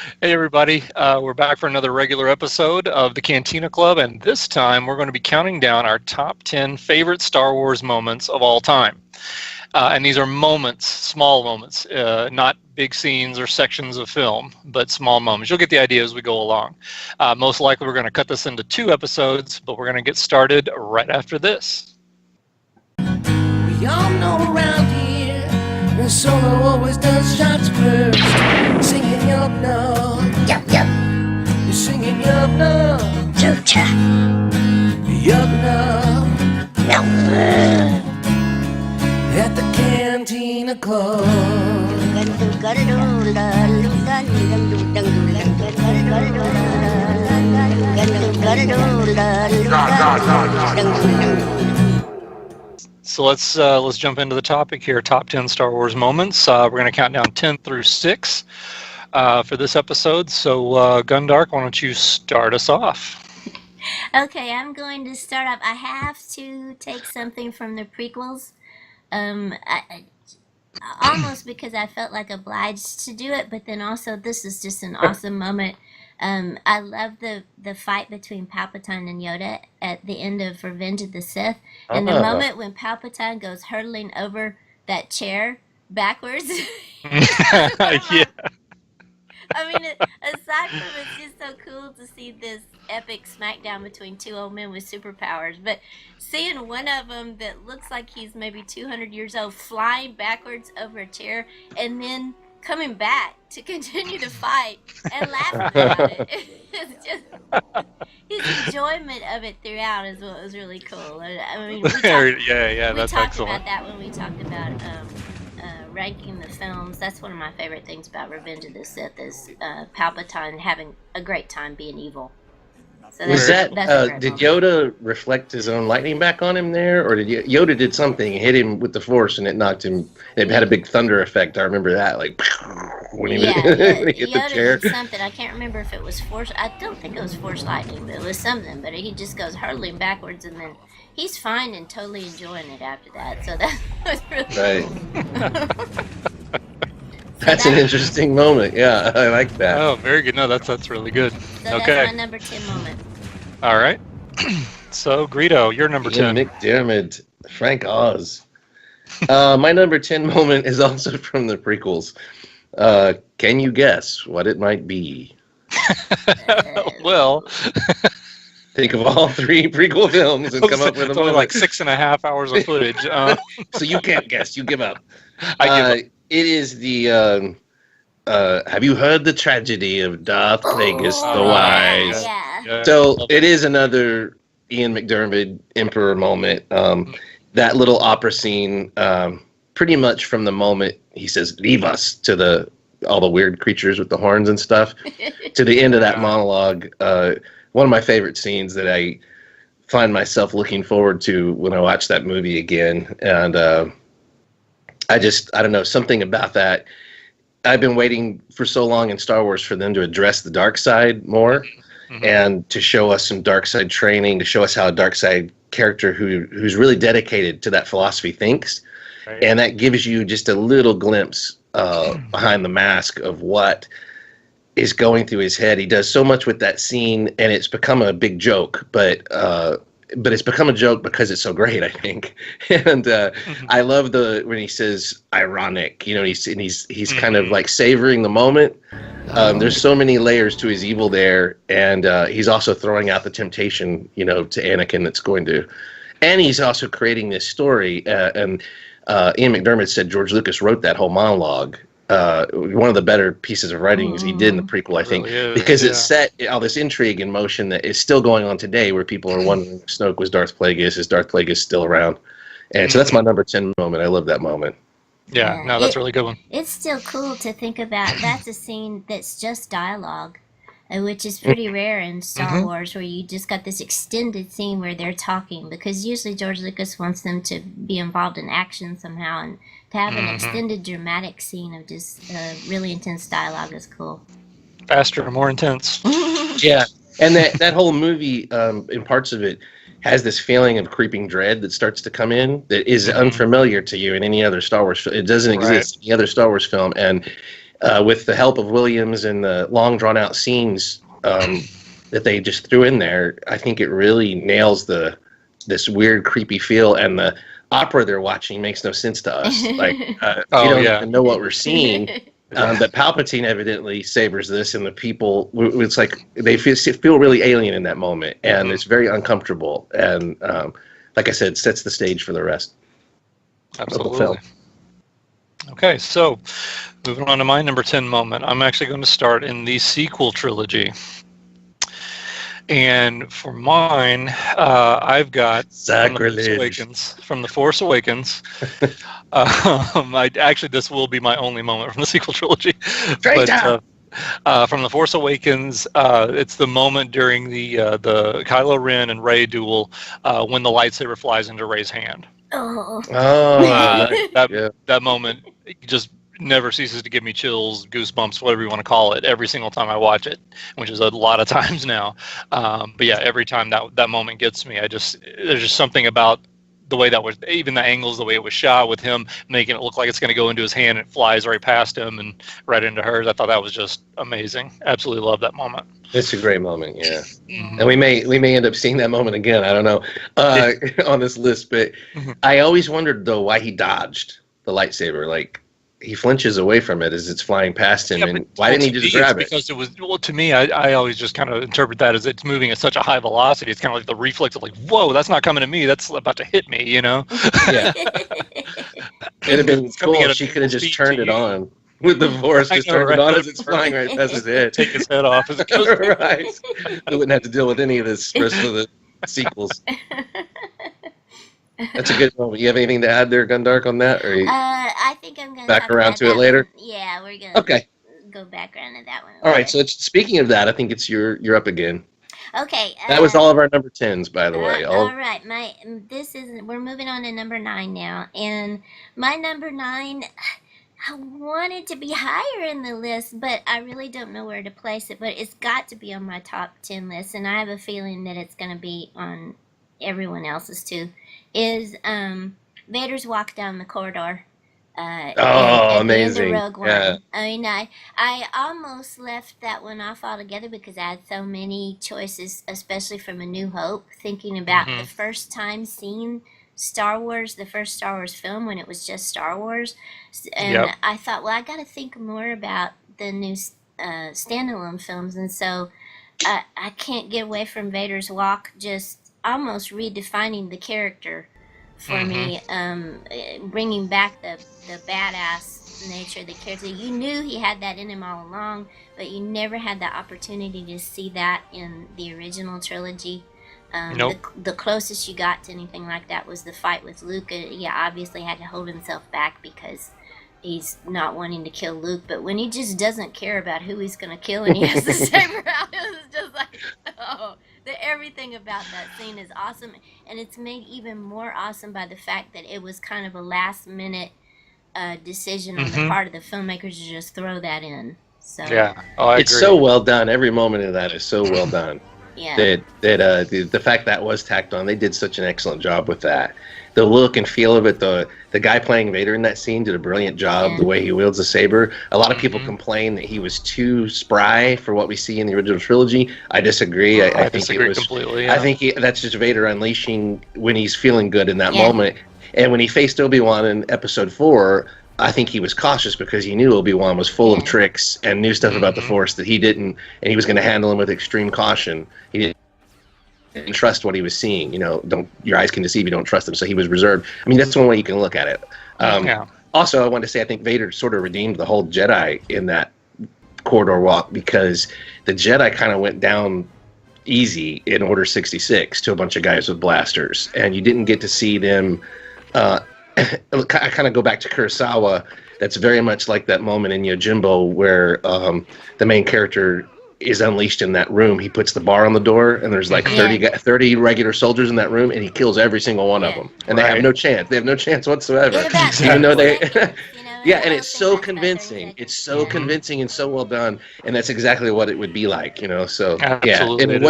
Hey, everybody. We're back for another regular episode of the Cantina Club, and this time we're going to be counting down our top 10 favorite Star Wars moments of all time. And these are moments, small moments, not big scenes or sections of film, but small moments. You'll get the idea as we go along. Most likely we're going to cut this into 2 episodes, but we're going to get started right after this. We all know around here, the solo always does shots first. Singing yup no, Yup, yup. you're singing yup no, Chucha. yup no. No. At the Cantina Club. So let's jump into the topic here. Top 10 Star Wars moments. We're going to count down 10 through 6 for this episode. So Gundark, why don't you start us off? Okay, I'm going to start off. I have to take something from the prequels. Almost because I felt like obliged to do it, but then also this is just an awesome moment. I love the fight between Palpatine and Yoda at the end of Revenge of the Sith, and the moment when Palpatine goes hurtling over that chair backwards. Yeah. I mean, aside from it's just so cool to see this epic smackdown between two old men with superpowers, but seeing one of them that looks like he's maybe 200 years old flying backwards over a chair and then coming back to continue to fight and laughing about it. It's just his enjoyment of it throughout is what was really cool. I mean, we talked That's excellent. about that when we talked about ranking the films. That's one of my favorite things about Revenge of the Sith is Palpatine having a great time being evil. So Was that did moment. Yoda reflect his own lightning back on him there, or did Yoda did something, hit him with the Force, and it knocked him? It had a big thunder effect. I remember that, like when he, when he hit the Yoda chair. did something. I can't remember if it was Force. I don't think it was Force lightning, but it was something. But he just goes hurtling backwards, and then he's fine and totally enjoying it after that. So that was really cool. That's an interesting moment. Yeah, I like that. Oh, very good. No, that's really good. So Okay. that's my number 10 moment. All right. So, Greedo, you're number 10. Ian McDiarmid, Frank Oz. My number 10 moment is also from the prequels. Can you guess what it might be? Well, Think of all 3 prequel films and come up with a it's only moment. like 6.5 hours of footage. So you can't guess. You give up. I give up. It is the. Have you heard the tragedy of Darth Plagueis the Wise? Yeah. Yeah. So it is another Ian McDiarmid Emperor moment. That little opera scene, pretty much from the moment he says "Leave us" to all the weird creatures with the horns and stuff, to the end of that monologue. One of my favorite scenes that I find myself looking forward to when I watch that movie again. And I don't know, something about that. I've been waiting for so long in Star Wars for them to address the dark side more, and to show us some dark side training, to show us how a dark side character who's really dedicated to that philosophy thinks. Right. And that gives you just a little glimpse behind the mask of what is going through his head. He does so much with that scene, and it's become a big joke, but it's become a joke because it's so great, I think. And I love when he says ironic, he's kind of like savoring the moment. There's so many layers to his evil there, and he's also throwing out the temptation, to Anakin that's going to, and he's also creating this story. And Ian McDiarmid said George Lucas wrote that whole monologue. One of the better pieces of writing he did in the prequel, I think, really is, because it set all this intrigue in motion that is still going on today, where people are wondering if Snoke was Darth Plagueis. Is Darth Plagueis still around? And so that's my number 10 moment. I love that moment. Yeah, no, that's a really good one. It's still cool to think about. That's a scene that's just dialogue, which is pretty rare in Star Wars, where you just got this extended scene where they're talking, because usually George Lucas wants them to be involved in action somehow, and to have an extended dramatic scene of just really intense dialogue is cool. Faster and more intense. Yeah, and that whole movie, in parts of it, has this feeling of creeping dread that starts to come in that is unfamiliar to you in any other Star Wars film. It doesn't exist in any other Star Wars film, and with the help of Williams and the long drawn out scenes that they just threw in there, I think it really nails this weird, creepy feel, and the opera they're watching makes no sense to us. Like, we don't even know what we're seeing. But Palpatine evidently savors this, and the people, it's like they feel really alien in that moment, and it's very uncomfortable. And like I said, sets the stage for the rest of the film. Okay, so moving on to my number 10 moment. I'm actually going to start in the sequel trilogy. And for mine, I've got Sacrilege. From The Force Awakens. Actually, this will be my only moment from the sequel trilogy. From The Force Awakens, it's the moment during the Kylo Ren and Rey duel when the lightsaber flies into Rey's hand. That moment just never ceases to give me chills, goosebumps, whatever you want to call it, every single time I watch it, which is a lot of times now. But yeah, every time that moment gets me, there's just something about the way that was, even the angles, the way it was shot with him making it look like it's going to go into his hand, and it flies right past him and right into hers. I thought that was just amazing. Absolutely love that moment. It's a great moment, yeah. And we may end up seeing that moment again. I don't know on this list, but I always wondered though why he dodged the lightsaber. Like, he flinches away from it as it's flying past him, and why didn't he just grab it? Because it was, well, to me, I always just kind of interpret that as it's moving at such a high velocity. It's kind of like the reflex of like, whoa, that's not coming to me. That's about to hit me, you know? Yeah. It'd have been cool if she could have just turned it on. With the Force, just turned it on as it's flying right past his head. Take his head off as it goes. Right. I wouldn't have to deal with any of this rest of the sequels. That's a good moment. You have anything to add there, Gundark, on that? Or I think I'm going to back around to it later? Yeah, we're going to go back around to that one. All right, so speaking of that, I think you're up again. Okay. That was all of our number 10s, by the way. All right. We're moving on to number 9 now. And my number 9, I wanted to be higher in the list, but I really don't know where to place it. But it's got to be on my top 10 list, and I have a feeling that it's going to be on everyone else's too. Is Vader's walk down the corridor. Amazing. Rogue One. Yeah. I mean, I almost left that one off altogether because I had so many choices, especially from A New Hope, thinking about the first time seeing Star Wars, the first Star Wars film when it was just Star Wars. And I thought, well, I got to think more about the new standalone films. And so I can't get away from Vader's walk, just almost redefining the character for me, bringing back the badass nature of the character. You knew he had that in him all along, but you never had the opportunity to see that in the original trilogy. The closest you got to anything like that was the fight with Luke. He obviously had to hold himself back because he's not wanting to kill Luke, but when he just doesn't care about who he's going to kill and he has the saber out, it's just like, everything about that scene is awesome, and it's made even more awesome by the fact that it was kind of a last-minute decision on the part of the filmmakers to just throw that in. So yeah, I agree. It's so well done. Every moment of that is so well done. Yeah. The fact that was tacked on, they did such an excellent job with that. The look and feel of it, the guy playing Vader in that scene did a brilliant job. The way he wields the saber. A lot of people complain that he was too spry for what we see in the original trilogy. I disagree. I think disagree it was completely. Yeah. I think that's just Vader unleashing when he's feeling good in that moment. And when he faced Obi-Wan in Episode 4, I think he was cautious because he knew Obi-Wan was full of tricks and knew stuff about the Force that he didn't, and he was going to handle him with extreme caution. He didn't trust what he was seeing. Your eyes can deceive you, don't trust them. So he was reserved. I mean, that's one way you can look at it. Also, I want to say I think Vader sort of redeemed the whole Jedi in that corridor walk, because the Jedi kind of went down easy in Order 66 to a bunch of guys with blasters, and you didn't get to see them. I kind of go back to Kurosawa. That's very much like that moment in Yojimbo where the main character is unleashed in that room. He puts the bar on the door, and there's like 30 regular soldiers in that room, and he kills every single one of them. And they have no chance. They have no chance whatsoever. Even though they... Yeah, and it's so convincing. It's so convincing and so well done, and that's exactly what it would be like, So Absolutely, in a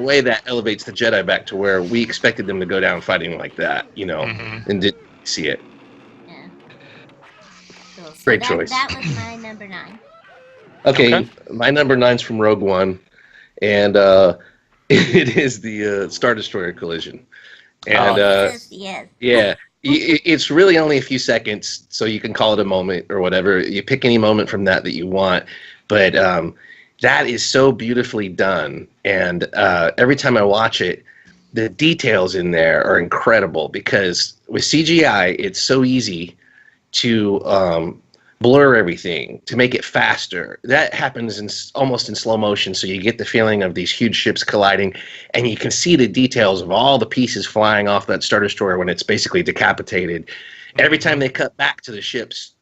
way that elevates the Jedi back to where we expected them to go down fighting like that, and didn't see it. Yeah. Little Great that, choice. That was my number 9. Okay, my number 9's from Rogue One, and it is the Star Destroyer collision. And yes. yeah, it's really only a few seconds, so you can call it a moment or whatever. You pick any moment from that you want, but that is so beautifully done. And every time I watch it, the details in there are incredible because with CGI, it's so easy to blur everything, to make it faster. That happens almost in slow motion, so you get the feeling of these huge ships colliding, and you can see the details of all the pieces flying off that Star Destroyer when it's basically decapitated. Every time they cut back to the ships,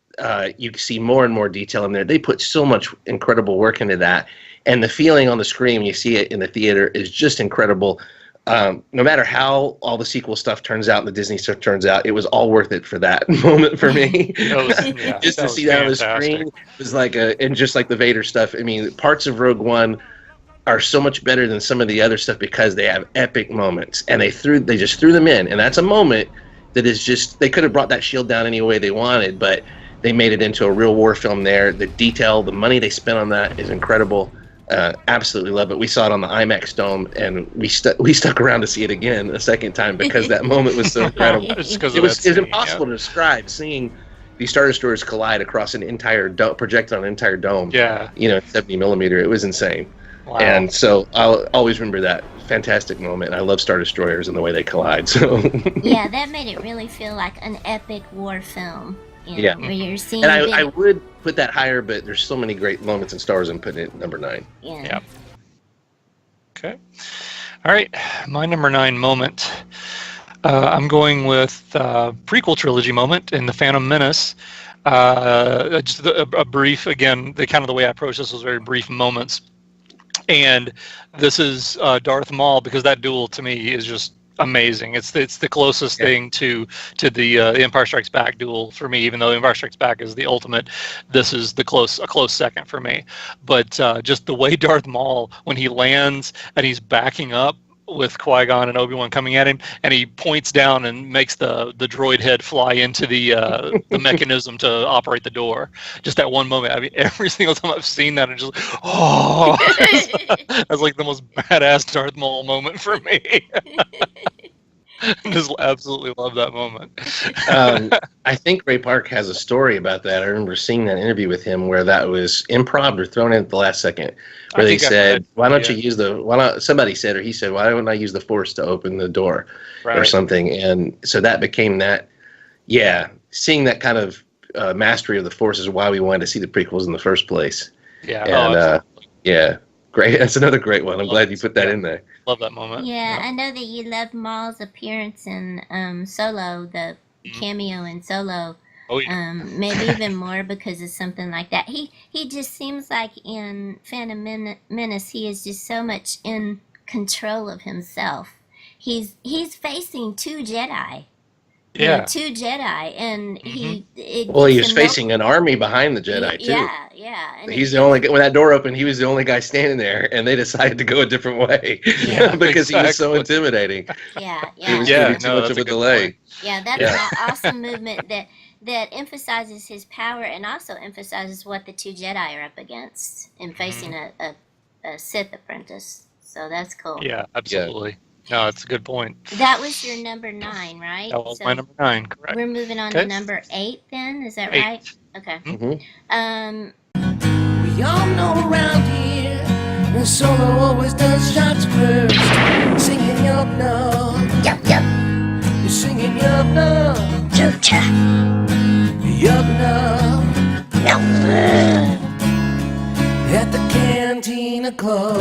you see more and more detail in there. They put so much incredible work into that, and the feeling on the screen when you see it in the theater is just incredible. No matter how all the sequel stuff turns out and the Disney stuff turns out, it was all worth it for that moment for me. Just to see that on the screen was like and just like the Vader stuff. I mean, parts of Rogue One are so much better than some of the other stuff because they have epic moments, and they just threw them in, and that's a moment that is just, they could have brought that shield down any way they wanted, but they made it into a real war film there. The detail, the money they spent on that is incredible. Absolutely love it. We saw it on the IMAX dome, and we stuck around to see it again a second time because that moment was so incredible. It was impossible to describe seeing these Star Destroyers collide across an entire projected on an entire dome. Yeah, 70 millimeter. It was insane. Wow. And so I'll always remember that fantastic moment. I love Star Destroyers and the way they collide. So yeah, that made it really feel like an epic war film. Yeah, where you're seeing. And I would put that higher, but there's so many great moments in Star Wars. I'm putting it at number 9. Yeah. Okay. All right, my number 9 moment. I'm going with prequel trilogy moment in The Phantom Menace. Just a brief, again, the way I approached this was very brief moments. And this is Darth Maul, because that duel to me is just amazing. It's the closest thing to the Empire Strikes Back duel for me. Even though Empire Strikes Back is the ultimate, this is a close second for me. But just the way Darth Maul, when he lands and he's backing up with Qui-Gon and Obi-Wan coming at him, and he points down and makes the droid head fly into the mechanism to operate the door. Just that one moment. I mean, every single time I've seen that, I'm just that's like the most badass Darth Maul moment for me. Just absolutely love that moment. I think Ray Park has a story about that. I remember seeing that interview with him where that was improv or thrown in at the last second, where they said, "Why don't you use somebody said, or he said, why don't I use the Force to open the door," or something? And so that became that. Yeah, seeing that kind of mastery of the Force is why we wanted to see the prequels in the first place. Yeah, and yeah, great. That's another great one. I'm glad you put that in there. Love that moment. Yeah, I know that you love Maul's appearance in Solo, the cameo in Solo. Oh, yeah. Maybe even more because of something like that. He just seems like in Phantom Menace, he is just so much in control of himself. He's facing 2 Jedi. Yeah. 2 Jedi, and he was facing an army behind the Jedi too. Yeah. And he's the only when that door opened, he was the only guy standing there, and they decided to go a different way because he was so intimidating. Yeah. It was too much of a delay. Point. Yeah, that's an awesome movement that emphasizes his power and also emphasizes what the 2 Jedi are up against in facing a Sith apprentice. So that's cool. Yeah, absolutely. No, that's a good point. That was your number 9, right? That was my number 9, correct. We're moving on to number 8 then, is that right? Okay. Mm-hmm. We all know around here, the Solo always does shots first. Singing yup no, yup. You're singing yup no, cha. Yup no, at the Cantina Club.